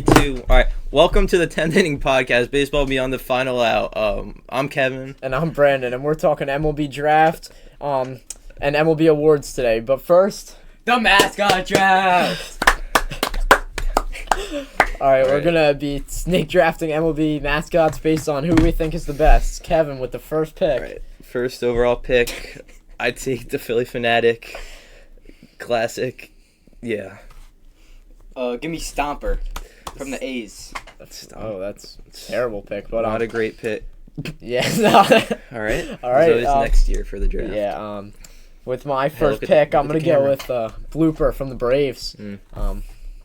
All right, welcome to the 10th Inning Podcast, Baseball Beyond the Final Out. I'm Kevin. And I'm Brandon, and we're talking MLB Draft and MLB Awards today. But first, the Mascot Draft! Alright, we're going to be snake drafting MLB mascots based on who we think is the best. Kevin with the first pick. All right, first overall pick, I take the Philly Fanatic Classic. Yeah. Give me Stomper from the A's. That's a terrible pick. But Not a great pick. Yeah. All right. All right. So it's next year for the draft. Yeah. With my first pick, I'm going to go with Blooper from the Braves.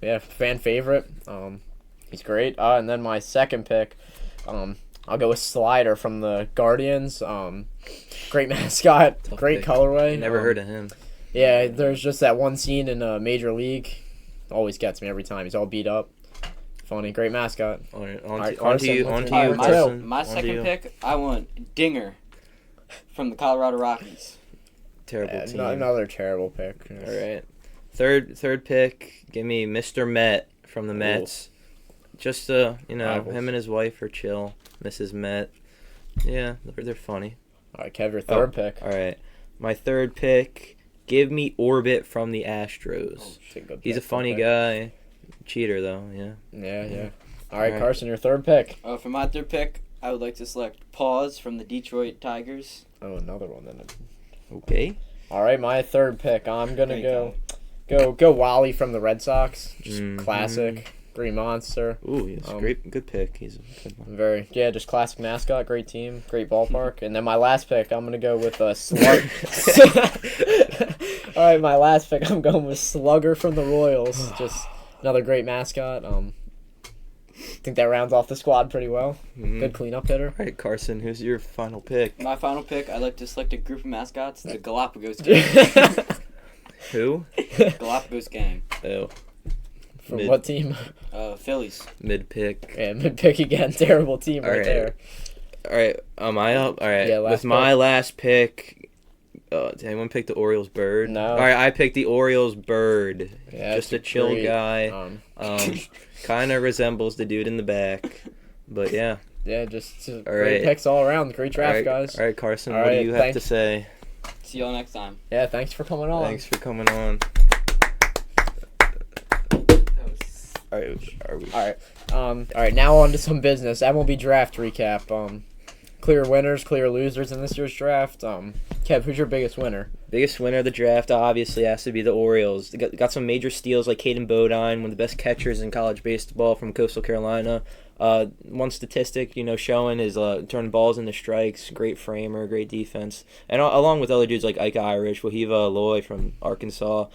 Yeah, fan favorite. He's great. And then my second pick, I'll go with Slider from the Guardians. Great mascot, Tough great pick. colorway. Never heard of him. Yeah, there's just that one scene in Major League. Always gets me every time. He's all beat up. Funny, great mascot. All right, on to you, Carson. My second pick, I want Dinger from the Colorado Rockies. Terrible team. Another terrible pick. All right. Third pick, give me Mr. Met from the Mets. Just Rivals. him and his wife are chill. Mrs. Met. Yeah, they're funny. All right, Kev, your third pick. All right. My third pick, give me Orbit from the Astros. He's a funny guy. Cheater, though, yeah. Yeah. All right, Carson, your third pick. For my third pick, I would like to select Paws from the Detroit Tigers. Oh, another one then. Okay. All right, my third pick. I'm gonna go Wally from the Red Sox. Just classic, green monster. Ooh, he's good pick. He's a good one. Just classic mascot, great team, great ballpark. And then my last pick, I'm gonna go with Slug. All right, my last pick, I'm going with Slugger from the Royals. Just another great mascot. I think that rounds off the squad pretty well. Good cleanup hitter. All right, Carson, who's your final pick? My final pick, I'd like to select a group of mascots, the Galapagos Gang. Who? Galapagos Gang. Oh. From what team? Phillies. Mid pick. Yeah, mid pick again. Terrible team right there. All right, am I up? All right, Yeah, my last pick, did anyone pick the Orioles bird? No. All right, I picked the Orioles bird. Yeah, just a chill great, guy. Kind of resembles the dude in the back, but yeah. Yeah, just great right. picks all around. Great draft, guys. All right, Carson, All what right, do you have to say? See y'all next time. Yeah, thanks for coming on. Thanks for coming on. All right. All right. Now on to some business. MLB draft recap. Clear winners, clear losers in this year's draft. Kev, who's your biggest winner? Biggest winner of the draft obviously has to be the Orioles. They got some major steals like Caden Bodine, one of the best catchers in college baseball from Coastal Carolina. One statistic, showing is turning balls into strikes, great framer, great defense. And along with other dudes like Ike Irish, Wahiva Aloy from Arkansas,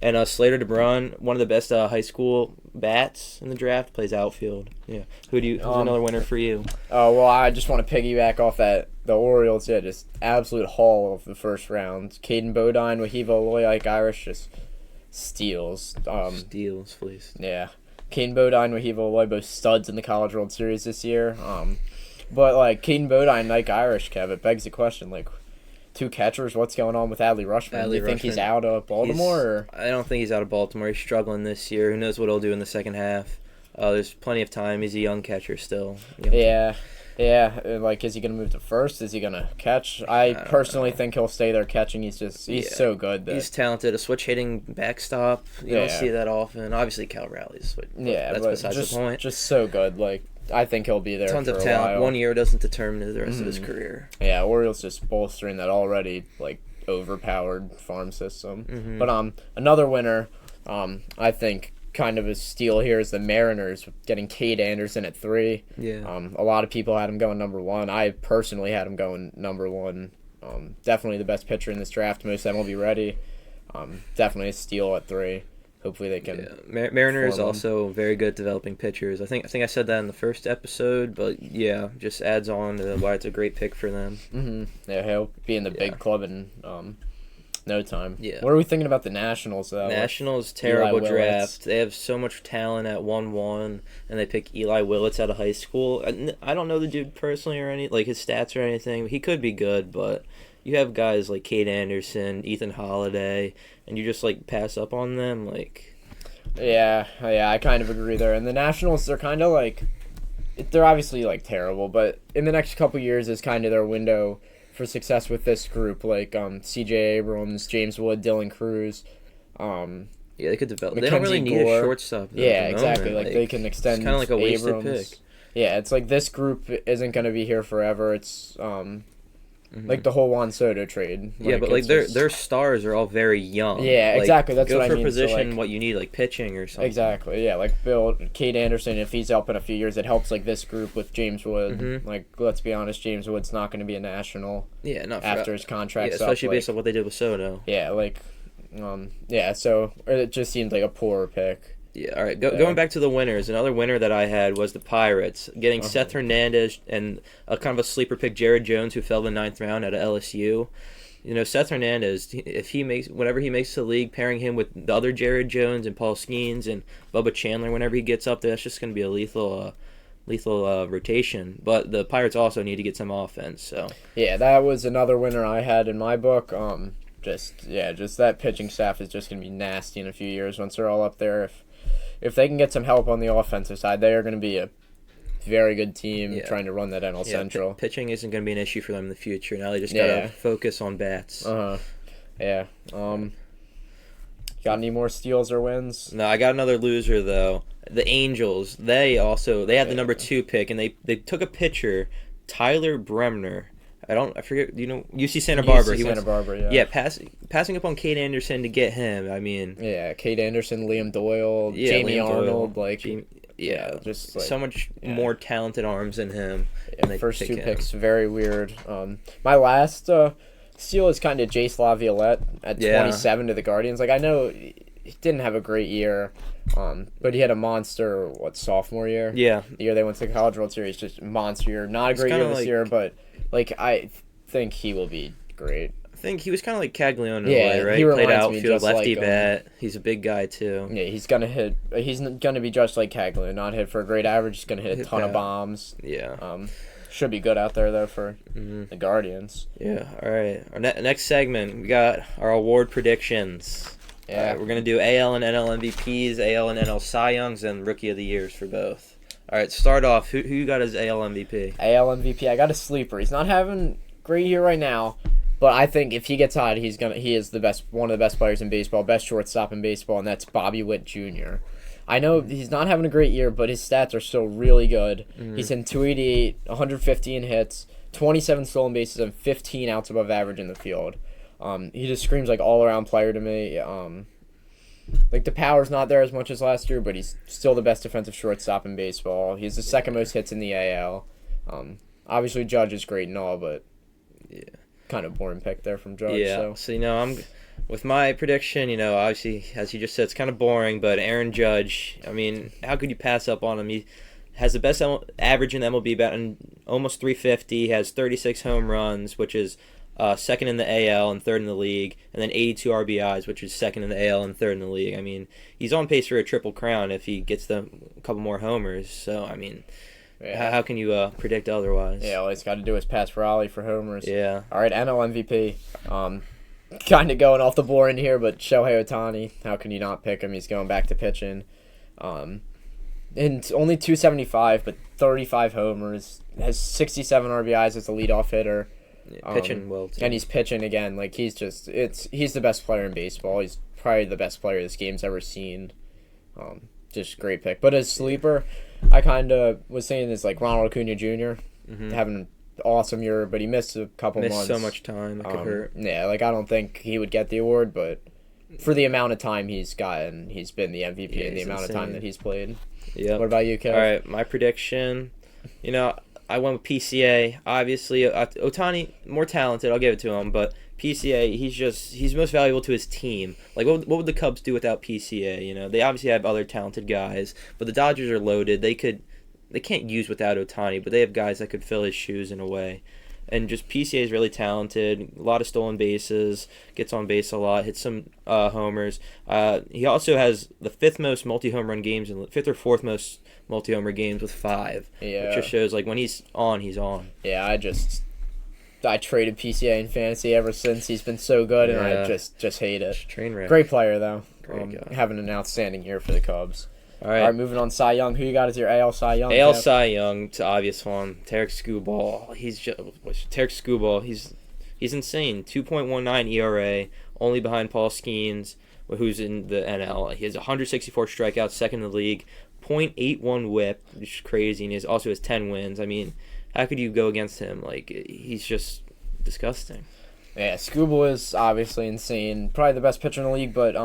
and Slater DeBrun, one of the best high school bats in the draft, plays outfield. Yeah. Who's another winner for you? Oh, well, I just want to piggyback off that. The Orioles, just absolute haul of the first round. Caden Bodine, Wahiva Aloy, Ike Irish, just steals. Steals, please. Yeah. Caden Bodine, Wahiva Aloy, both studs in the College World Series this year. But, Caden Bodine and Ike Irish, Kev, it begs the question, two catchers, what's going on with Adley Rutschman? Do you think he's out of Baltimore? I don't think he's out of Baltimore. He's struggling this year. Who knows what he'll do in the second half? There's plenty of time. He's a young catcher still. Yeah. Is he going to move to first? Is he going to catch? I personally think he'll stay there catching. He's so good. He's talented. A switch hitting backstop. You don't see that often. Obviously, Cal rallies. But that's besides the point. Just so good. I think he'll be there Tons for of a talent. while. 1 year doesn't determine the rest of his career. Yeah, Orioles just bolstering that already overpowered farm system. But another winner, I think kind of a steal here is the Mariners getting Cade Anderson at 3. Yeah. A lot of people had him going number 1. I personally had him going number 1. Definitely the best pitcher in this draft. Most MLB ready. Definitely a steal at 3. Hopefully they can. Yeah. Mariner is also very good at developing pitchers. I think I said that in the first episode, but yeah, just adds on to why it's a great pick for them. Yeah, he'll be in the big club in no time. Yeah. What are we thinking about the Nationals though? Nationals terrible Eli draft. Willits. They have so much talent at 1-1, and they pick Eli Willits out of high school. I don't know the dude personally or his stats or anything. He could be good, but you have guys like Cade Anderson, Ethan Holiday, and you just pass up on them. Yeah, I kind of agree there. And the Nationals, they're kind of like, they're obviously like terrible, but in the next couple years is kind of their window for success with this group, like C.J. Abrams, James Wood, Dylan Cruz. Yeah, they could develop. Mackenzie They don't really need Gore. a shortstop. Yeah, exactly. Like they can extend. It's kind of like a wasted Abrams. pick. Yeah, it's like this group isn't going to be here forever. It's like the whole Juan Soto trade. Yeah, but like their stars are all very young. Yeah, like, exactly. That's what I mean. Go for position, so, like, what you need, like pitching or something. Exactly. Yeah, like Cade Anderson. If he's up in a few years, it helps like this group with James Wood. Like, let's be honest, James Wood's not going to be a national. Yeah, not after his contract's up. Especially based like, on what they did with Soto. Yeah, like, yeah. So it just seemed like a poor pick. Yeah, all right. Going back to the winners, another winner that I had was the Pirates, getting Seth Hernandez and a kind of a sleeper pick, Jared Jones, who fell in the 9th round out of LSU. You know, Seth Hernandez, whenever he makes the league, pairing him with the other Jared Jones and Paul Skeens and Bubba Chandler, whenever he gets up there, that's just going to be a lethal rotation. But the Pirates also need to get some offense. So yeah, that was another winner I had in my book. Just that pitching staff is just going to be nasty in a few years once they're all up there. If they can get some help on the offensive side, they are going to be a very good team trying to run that NL Central. Pitching isn't going to be an issue for them in the future. Now they just got to focus on bats. Yeah. Got any more steals or wins? No, I got another loser though. The Angels. They had the number 2 pick, and they took a pitcher, Tyler Bremner. I forget. You know, UC Santa Barbara. Santa Barbara. Yeah. Yeah, passing up on Cade Anderson to get him. I mean. Yeah, Cade Anderson, Liam Doyle, Jamie Arnold, just like, so much more talented arms than him. Yeah, and first 2 picks, very weird. My last steal is kind of Jace Laviolette at 27 to the Guardians. Like, I know he didn't have a great year, but he had a monster sophomore year. Yeah, the year they went to the College World Series, just monster year. Not a great year this year, but. Like, I think he will be great. I think he was kind of like Caglione in a way, right? He played outfield, lefty bat. He's a big guy, too. Yeah, he's going to hit. He's going to be just like Caglione, not hit for a great average. He's going to hit a ton of bombs. Yeah. Should be good out there, though, for the Guardians. Yeah, all right. Our next segment, we got our award predictions. Yeah. We're going to do AL and NL MVPs, AL and NL Cy Youngs, and Rookie of the Years for both. All right, start off. Who you got as AL MVP? AL MVP. I got a sleeper. He's not having a great year right now, but I think if he gets hot, he is one of the best players in baseball, best shortstop in baseball, and that's Bobby Witt Jr. I know he's not having a great year, but his stats are still really good. He's in 288, 115 hits, 27 stolen bases, and 15 outs above average in the field. He just screams like all-around player to me. Like, the power's not there as much as last year, but he's still the best defensive shortstop in baseball. He's the second most hits in the AL. Obviously, Judge is great and all, but kind of boring pick there from Judge. Yeah, so I'm with my prediction, obviously, as you just said, it's kind of boring, but Aaron Judge, I mean, how could you pass up on him? He has the best average in the MLB, batting almost 350. He has 36 home runs, which is second in the AL and third in the league, and then 82 RBIs, which is second in the AL and third in the league. I mean, he's on pace for a triple crown if he gets a couple more homers. So, I mean, how can you predict otherwise? Yeah, all he's got to do is pass Raleigh for homers. Yeah. All right, NL MVP. Kind of going off the board in here, but Shohei Ohtani, how can you not pick him? He's going back to pitching. And only 275, but 35 homers. Has 67 RBIs as a leadoff hitter. Pitching well, too. And he's pitching again. Like, he's the best player in baseball. He's probably the best player this game's ever seen. Just great pick. But as sleeper, I kind of was saying is like Ronald Acuna Jr. Having an awesome year, but he missed a couple months. Missed so much time. That could hurt. Yeah, like, I don't think he would get the award, but for the amount of time he's gotten, he's been the MVP in the amount of time that he's played. Yeah. What about you, Kev? All right, my prediction, I went with PCA. Obviously, Ohtani, more talented, I'll give it to him, but PCA, he's most valuable to his team. Like, what would the Cubs do without PCA? They obviously have other talented guys, but the Dodgers are loaded. They can't use without Ohtani, but they have guys that could fill his shoes in a way. And just PCA is really talented, a lot of stolen bases, gets on base a lot, hits some homers. He also has the fifth most multi-home run games, and fifth or fourth most multi-homer games with 5. Yeah. Which just shows, like, when he's on, he's on. Yeah, I traded PCA in fantasy ever since. He's been so good, and I just hate it. Train wreck. Great player though. Great guy. Having an outstanding year for the Cubs. All right, moving on. Cy Young. Who you got as your AL Cy Young? AL Cy Young, it's an obvious one. Tarek Skubal. He's insane. 2.19 ERA, only behind Paul Skeens, who's in the NL. He has 164 strikeouts, second in the league. 0.81 WHIP, which is crazy, and he also has 10 wins. I mean, how could you go against him? Like, he's just disgusting. Yeah, Skubal is obviously insane. Probably the best pitcher in the league, but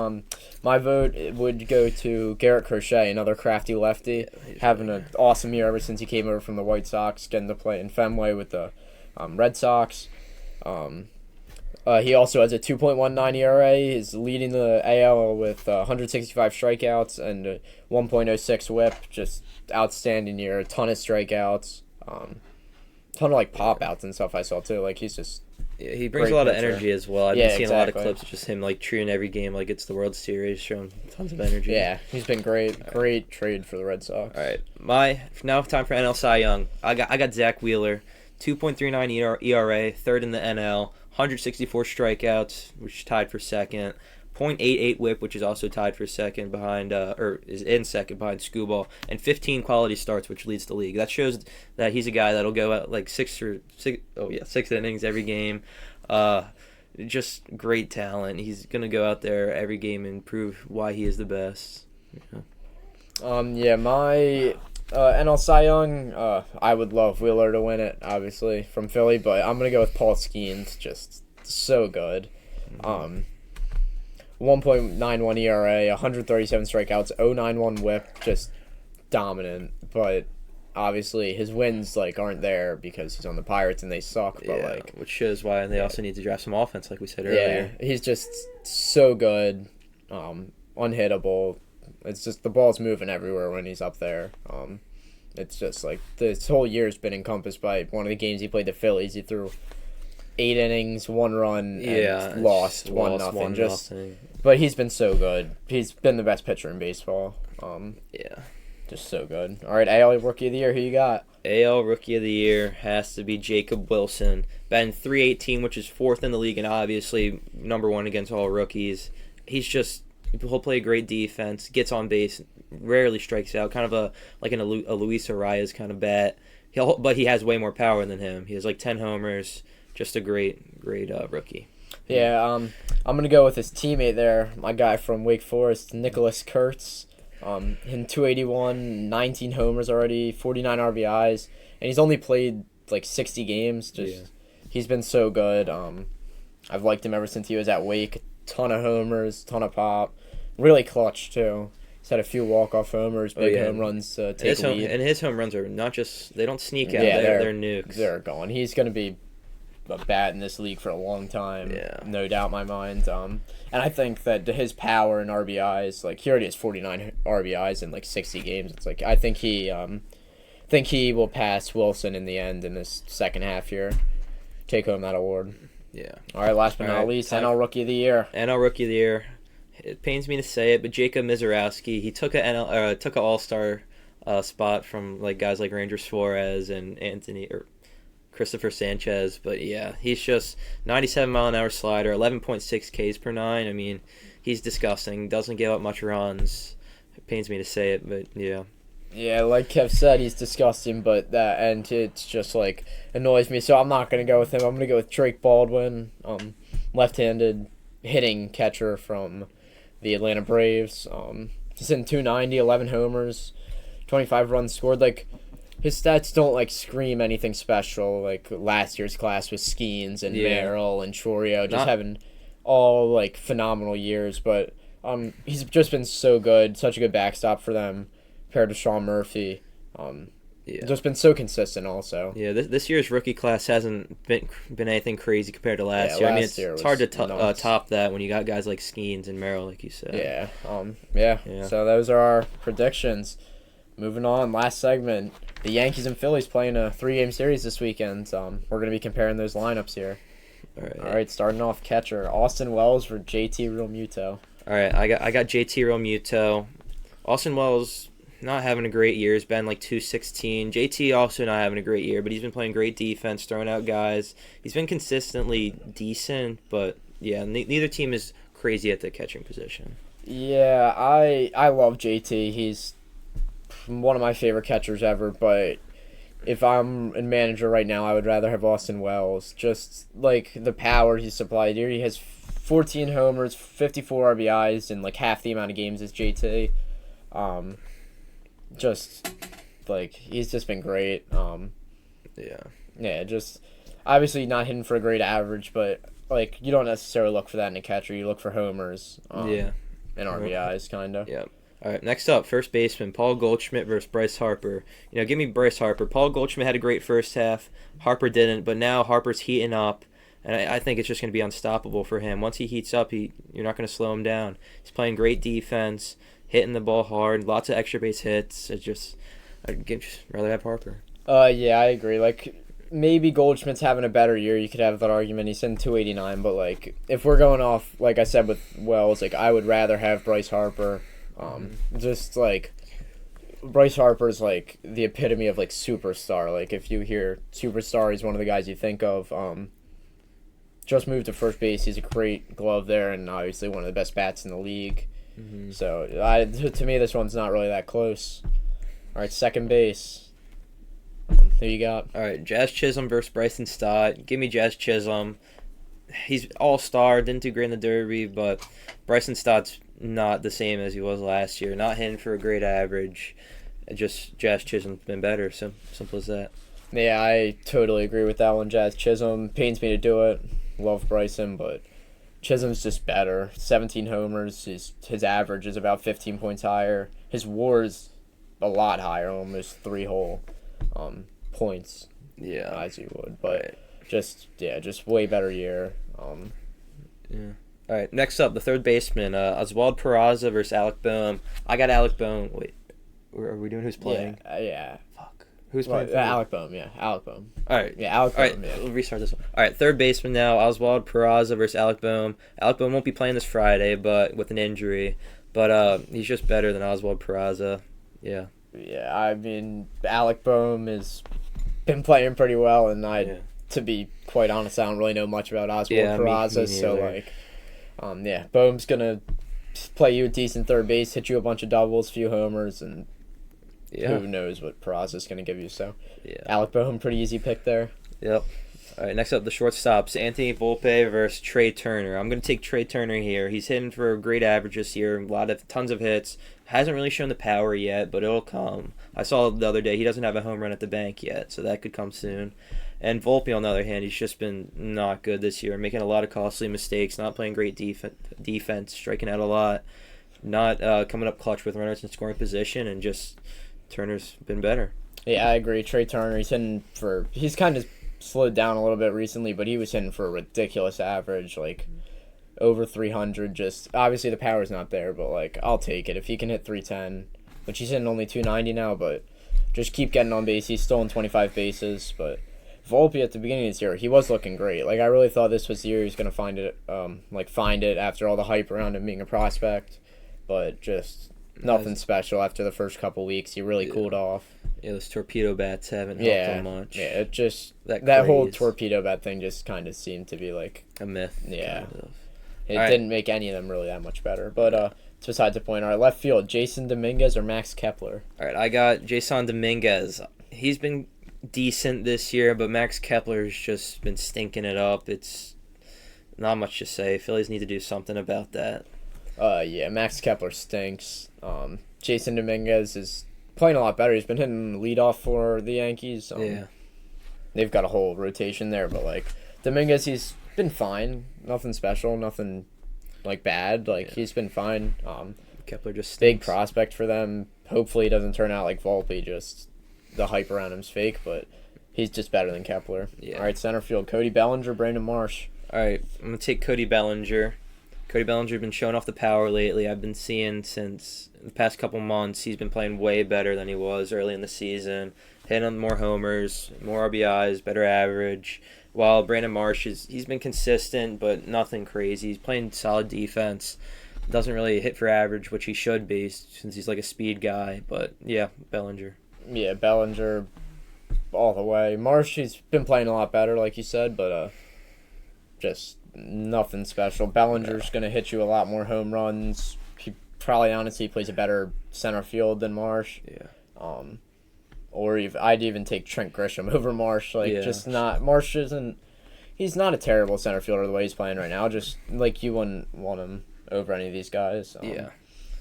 my vote would go to Garrett Crochet, another crafty lefty, having an awesome year ever since he came over from the White Sox, getting to play in Fenway with the Red Sox. He also has a 2.19 ERA. He's leading the AL with 165 strikeouts and a 1.06 WHIP. Just outstanding year. A ton of strikeouts. Ton of pop outs and stuff I saw too. He's just he brings a lot of energy as well. I've been seeing a lot of clips of just him treating every game like it's the World Series, showing tons of energy. Yeah, he's been great. Great trade for the Red Sox. All right, now time for NL Cy Young. I got Zach Wheeler, 2.39 ERA, third in the NL, 164 strikeouts, which is tied for second. 0.88 WHIP, which is also tied for second behind, is in second behind Skubal, and 15 quality starts, which leads the league. That shows that he's a guy that'll go out six innings every game. Just great talent. He's gonna go out there every game and prove why he is the best. Yeah. My NL Cy Young, I would love Wheeler to win it, obviously from Philly, but I'm gonna go with Paul Skeens. Just so good. 1.91 ERA, 137 strikeouts, 0.91 WHIP, just dominant. But obviously his wins aren't there because he's on the Pirates and they suck. But which shows why they also need to draft some offense, like we said earlier. Yeah, he's just so good, unhittable. It's just the ball's moving everywhere when he's up there. It's just this whole year's been encompassed by one of the games he played the Phillies. He threw 8 innings, 1 run, and lost 1-0. But he's been so good. He's been the best pitcher in baseball. Just so good. All right, AL Rookie of the Year, who you got? AL Rookie of the Year has to be Jacob Wilson. Batting .318, which is 4th in the league, and obviously number 1 against all rookies. He'll play great defense, gets on base, rarely strikes out. Kind of a Luis Arias kind of bat. But he has way more power than him. He has 10 homers. Just a great rookie. Yeah, I'm going to go with his teammate there, my guy from Wake Forest, Nicholas Kurtz. Him 281, 19 homers already, 49 RBIs, and he's only played 60 games. He's been so good. I've liked him ever since he was at Wake. Ton of homers, ton of pop. Really clutch, too. He's had a few walk-off homers, big home runs to take lead. And his home runs are not just, they don't sneak out, they're nukes. They're gone. He's going to be a bat in this league for a long time, no doubt in my mind. And I think that his power and RBIs, he already has 49 RBIs in 60 games. It's I think he will pass Wilson in the end in this second half here, take home that award. Yeah. All right, last but not least, NL Rookie of the Year. NL Rookie of the Year. It pains me to say it, but Jacob Mizorowski, he took an All-Star spot from guys like Ranger Suarez and Christopher Sanchez, but he's just 97-mile-an-hour slider, 11.6 Ks per 9. I mean, he's disgusting. Doesn't give up much runs. It pains me to say it, but yeah. Yeah, like Kev said, he's disgusting, but it's just annoys me. So I'm not gonna go with him. I'm gonna go with Drake Baldwin, left-handed hitting catcher from the Atlanta Braves. He's in 290, 11 homers, 25 runs scored. His stats don't scream anything special. Last year's class with Skeens and Merrill and Chorio, just having all phenomenal years. But he's just been so good, such a good backstop for them, compared to Sean Murphy. Just been so consistent also. Yeah, this year's rookie class hasn't been anything crazy compared to last year. I mean, it's hard to top that when you got guys like Skeens and Merrill, like you said. Yeah. So those are our predictions. Moving on, last segment. The Yankees and Phillies playing a 3-game series this weekend. We're going to be comparing those lineups here. All right, starting off catcher, Austin Wells for JT Realmuto. All right, I got JT Realmuto. Austin Wells, not having a great year. He's been like 216. JT also not having a great year, but he's been playing great defense, throwing out guys. He's been consistently decent, but yeah, neither team is crazy at the catching position. Yeah, I love JT. He's one of my favorite catchers ever, but if I'm a manager right now, I would rather have Austin Wells. Just like the power he's supplied here. He has 14 homers, 54 RBIs, and like half the amount of games as JT. Just like he's just been great. Yeah, just obviously not hitting for a great average, but like you don't necessarily look for that in a catcher. You look for homers. And RBIs, kind of. Yeah. All right, next up, first baseman, Paul Goldschmidt versus Bryce Harper. Give me Bryce Harper. Paul Goldschmidt had a great first half. Harper didn't, but now Harper's heating up, and I think it's just going to be unstoppable for him. Once he heats up, you're not going to slow him down. He's playing great defense, hitting the ball hard, lots of extra base hits. I'd just rather have Harper. Yeah, I agree. Like, maybe Goldschmidt's having a better year. You could have that argument. He's in 289, but like if we're going off, like I said with Wells, like I would rather have Bryce Harper. Just like Bryce Harper's like the epitome of like superstar. Like if you hear superstar, he's one of the guys you think of. Just moved to first base. He's a great glove there, and obviously one of the best bats in the league. So to me, this one's not really that close. All right, second base. Who you got? All right, Jazz Chisholm versus Bryson Stott. Give me Jazz Chisholm. He's all-star, didn't do great in the Derby, but Bryson Stott's not the same as he was last year. Not hitting for a great average. Just Jazz Chisholm's been better. Simple as that. Yeah, I totally agree with that one. Jazz Chisholm pains me to do it. Love Bryson, but Chisholm's just better. 17 homers. His average is about 15 points higher. His WAR is a lot higher, almost 3 whole points. Yeah, as you would, but just way better year. Yeah. All right, next up, the third baseman, Oswald Peraza versus Alec Boehm. I got Alec Boehm. Wait, are we doing who's playing? Yeah. Fuck. Who's playing? Alec Boehm. Yeah, Alec Boehm. All right. Yeah, Alec Boehm. All right, we'll restart this one. All right, third baseman now, Oswald Peraza versus Alec Boehm. Alec Boehm won't be playing this Friday, but with an injury. But he's just better than Oswald Peraza. Yeah. Yeah, I mean, Alec Boehm has been playing pretty well, and to be quite honest, I don't really know much about Oswald Peraza, me so like. Boehm's gonna play you a decent third base, hit you a bunch of doubles, few homers, and who knows what Peraza's gonna give you. So, Alec Boehm, pretty easy pick there. Yep. All right, next up, the shortstops, Anthony Volpe versus Trey Turner. I'm gonna take Trey Turner here. He's hitting for a great average this year, tons of hits. Hasn't really shown the power yet, but it'll come. I saw the other day he doesn't have a home run at the bank yet, so that could come soon. And Volpe, on the other hand, he's just been not good this year, making a lot of costly mistakes, not playing great defense, striking out a lot, not coming up clutch with runners in scoring position, and just Turner's been better. Yeah, I agree. Trey Turner, he's kind of slowed down a little bit recently, but he was hitting for a ridiculous average, like over 300. Just obviously the power's not there, but like I'll take it if he can hit 310, which he's hitting only 290 now. But just keep getting on base. He's stolen 25 bases, but Volpe at the beginning of this year, he was looking great. Like I really thought this was the year he was gonna find it after all the hype around him being a prospect, but just nothing special after the first couple weeks. He really cooled off. Yeah, those torpedo bats haven't helped him much. Yeah, it just that whole torpedo bat thing just kind of seemed to be like a myth. Yeah, kind of. It didn't make any of them really that much better. But it's besides the point. All right, left field, Jason Dominguez or Max Kepler. All right, I got Jason Dominguez. He's been decent this year, but Max Kepler's just been stinking it up. It's not much to say. Phillies need to do something about that. Max Kepler stinks. Jason Dominguez is playing a lot better. He's been hitting the leadoff for the Yankees. They've got a whole rotation there, but like Dominguez, he's been fine. Nothing special, nothing like bad. He's been fine. Kepler just stinks. Big prospect for them. Hopefully he doesn't turn out like Volpe, just the hype around him's fake, but he's just better than Kepler. Yeah. All right, center field, Cody Bellinger, Brandon Marsh. All right, I'm going to take Cody Bellinger. Cody Bellinger's been showing off the power lately. I've been seeing since the past couple months he's been playing way better than he was early in the season. Hitting on more homers, more RBIs, better average. While Brandon Marsh, he's been consistent, but nothing crazy. He's playing solid defense. doesn't really hit for average, which he should be since he's like a speed guy. But yeah, Bellinger. Yeah, Bellinger all the way. Marsh, he's been playing a lot better, like you said, but just nothing special. Bellinger's going to hit you a lot more home runs. He probably, honestly, plays a better center field than Marsh. Yeah. Or I'd even take Trent Grisham over Marsh. Just not... Marsh isn't... He's not a terrible center fielder the way he's playing right now. Just, you wouldn't want him over any of these guys. Yeah.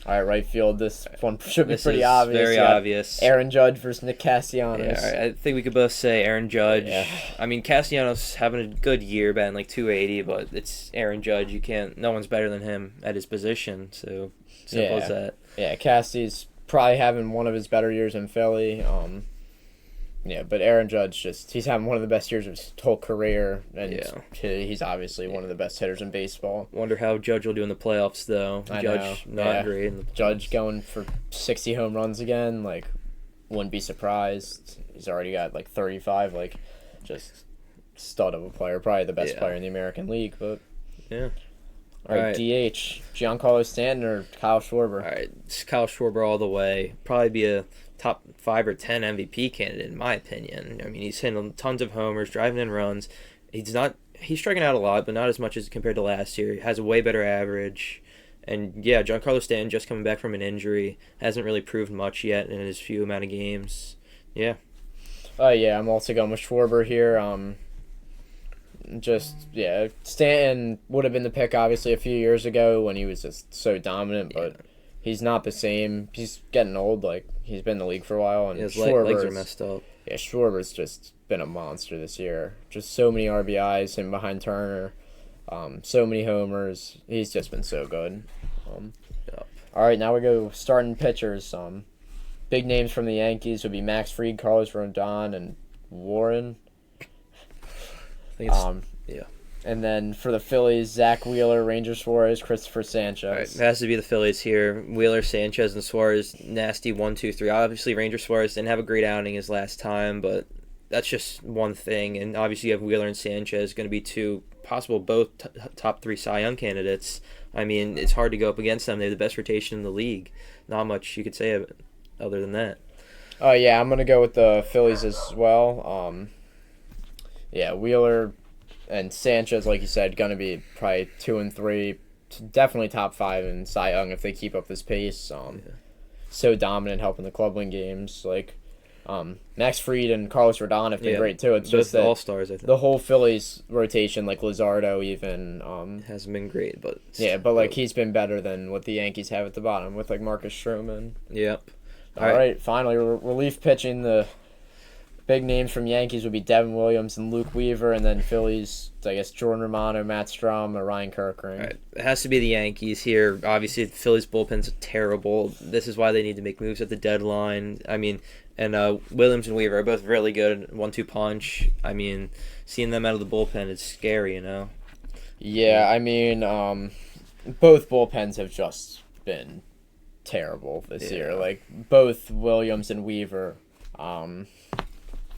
All right, right field. This one should be pretty obvious. Very obvious. Aaron Judge versus Nick Castellanos. Yeah, I think we could both say Aaron Judge. Yeah. I mean, Castellanos having a good year, batting like 280, but it's Aaron Judge. No one's better than him at his position. So simple as that. Yeah, Cassie's probably having one of his better years in Philly. But Aaron Judge he's having one of the best years of his whole career, and he's obviously one of the best hitters in baseball. Wonder how Judge will do in the playoffs, though. Judge not great in the playoffs. Judge going for 60 home runs again, wouldn't be surprised. He's already got 35, just stud of a player, probably the best player in the American League. But yeah. All right, DH, Giancarlo Stanton or Kyle Schwarber? All right, it's Kyle Schwarber all the way. Probably be a top 5 or 10 MVP candidate, in my opinion. I mean, he's hitting tons of homers, driving in runs. He's striking out a lot, but not as much as compared to last year. He has a way better average. And, yeah, Giancarlo Stanton just coming back from an injury. Hasn't really proved much yet in his few amount of games. Yeah. I'm also going with Schwarber here. Stanton would have been the pick, obviously, a few years ago when he was just so dominant, but he's not the same. He's getting old. He's been in the league for a while, and his legs are messed up. Yeah, Schwarber's just been a monster this year. Just so many RBIs, him behind Turner, so many homers. He's just been so good. All right, now we go starting pitchers. Big names from the Yankees would be Max Fried, Carlos Rodon, and Warren. And then for the Phillies, Zach Wheeler, Ranger Suarez, Christopher Sanchez. All right, it has to be the Phillies here. Wheeler, Sanchez, and Suarez, nasty 1, 2, 3. Obviously, Ranger Suarez didn't have a great outing his last time, but that's just one thing. And obviously, you have Wheeler and Sanchez going to be two possible both top 3 Cy Young candidates. I mean, it's hard to go up against them. They have the best rotation in the league. Not much you could say of it other than that. I'm going to go with the Phillies as well. Wheeler and Sanchez, like you said, going to be probably 2 and 3, definitely top 5 in Cy Young if they keep up this pace. So dominant, helping the club win games. Max Fried and Carlos Rodon have been great too. It's just that all-stars, I think. The whole Phillies rotation, Luzardo even hasn't been great, but he's been better than what the Yankees have at the bottom with Marcus Stroman. Yep. All right, finally relief pitching. The big names from Yankees would be Devin Williams and Luke Weaver, and then Phillies, I guess Jordan Romano, Matt Strahm, or Ryan Kirkering. All right. It has to be the Yankees here. Obviously, the Phillies bullpen's terrible. This is why they need to make moves at the deadline. I mean, and Williams and Weaver are both really good 1-2 punch. I mean, seeing them out of the bullpen is scary, Yeah, I mean, both bullpens have just been terrible this year. Both Williams and Weaver.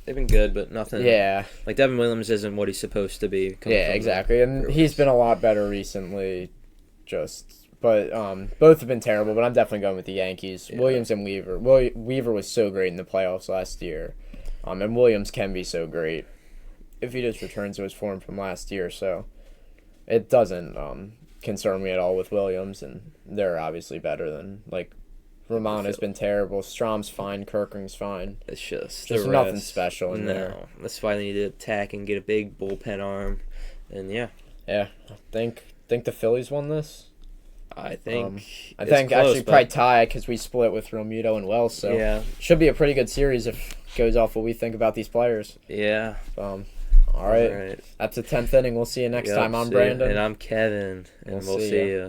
They've been good, but nothing. Yeah. Devin Williams isn't what he's supposed to be. Yeah, exactly. And he's been a lot better recently. But both have been terrible, but I'm definitely going with the Yankees. Yeah. Williams and Weaver. Weaver was so great in the playoffs last year. And Williams can be so great if he just returns to his form from last year. So it doesn't concern me at all with Williams, and they're obviously better than, Romano's been terrible. Strahm's fine. Kirkering's fine. It's just there's nothing special in there. That's why they need to attack and get a big bullpen arm. And yeah. I think the Phillies won this. I think close, actually probably tie because we split with Romuto and Wells. So should be a pretty good series if it goes off what we think about these players. Yeah. All right. That's the 10th inning. We'll see you next time. I'm Brandon. And I'm Kevin. And we'll see you.